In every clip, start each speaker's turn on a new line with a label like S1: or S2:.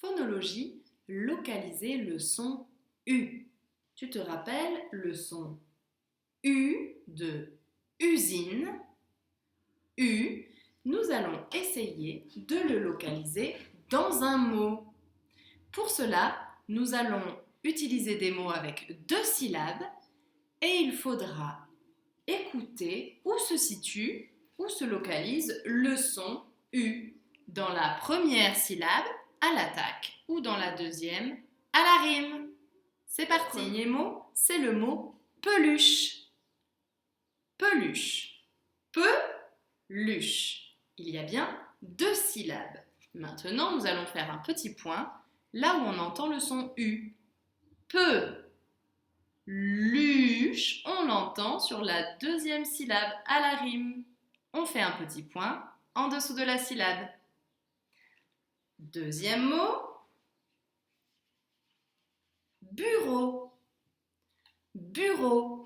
S1: Phonologie, localiser le son U. Tu te rappelles le son U de usine, U. Nous allons essayer de le localiser dans un mot. Pour cela, nous allons utiliser des mots avec 2 syllabes et il faudra écouter où se situe, où se localise le son U. Dans la première syllabe, à l'attaque, ou dans la deuxième, à la rime. C'est parti. Le premier mot, c'est le mot peluche. Peluche. Peluche. Il y a bien 2 syllabes. Maintenant, nous allons faire un petit point là où on entend le son U. Peluche, on l'entend sur la deuxième syllabe à la rime. On fait un petit point en dessous de la syllabe. Deuxième mot, bureau. Bureau.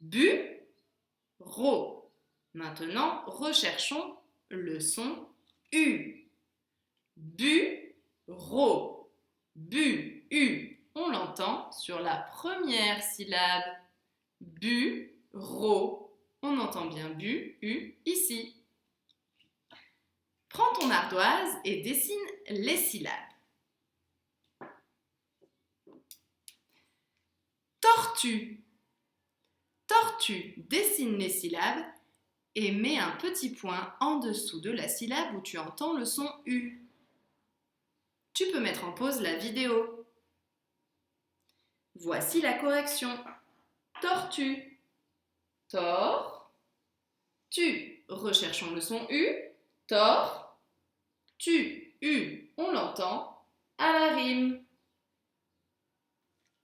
S1: Bureau. Maintenant, recherchons le son U. Bureau. U. On l'entend sur la première syllabe. Bureau. On entend bien U ici. Prends ton ardoise et dessine les syllabes. Tortue. Tortue, dessine les syllabes et mets un petit point en dessous de la syllabe où tu entends le son U. Tu peux mettre en pause la vidéo. Voici la correction. Tortue. Tu. Recherchons le son U. U. On l'entend à la rime.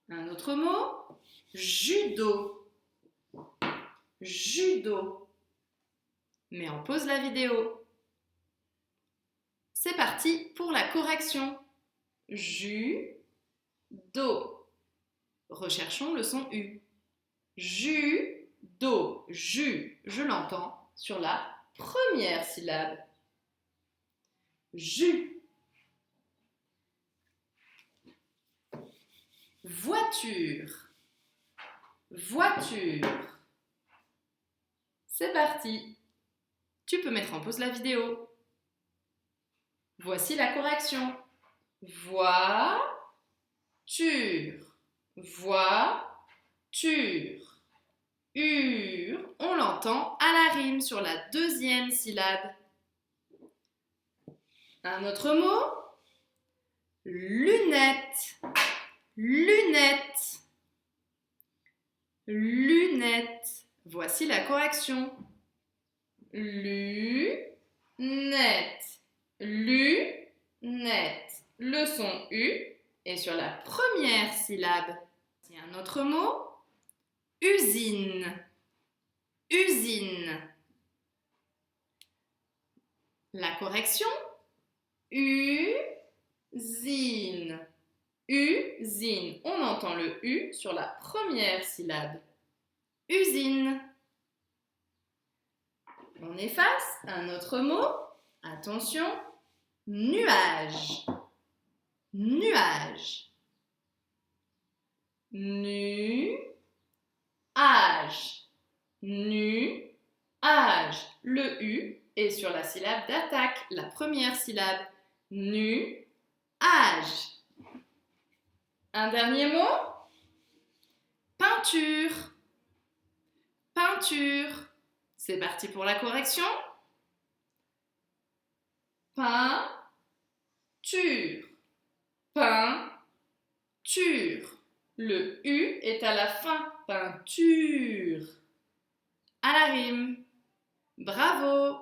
S1: Un autre mot, judo. Judo. Mets en pause la vidéo. C'est parti pour la correction. Judo. Recherchons le son U. Judo. Je l'entends sur la première syllabe. Jus. Voiture. C'est parti. Tu peux mettre en pause la vidéo. Voici la correction. Voiture. On l'entend à la rime sur la deuxième syllabe. Un autre mot, lunettes. Voici la correction. Lunettes. Le son U est sur la première syllabe. Il y a un autre mot, usine. La correction, usine. On entend le U sur la première syllabe. Usine. On efface un autre mot. Attention, nuage. Le U est sur la syllabe d'attaque, la première syllabe. Nuage. Un dernier mot, peinture. C'est parti pour la correction. Peinture. Le U est à la fin. Peinture. À la rime. Bravo!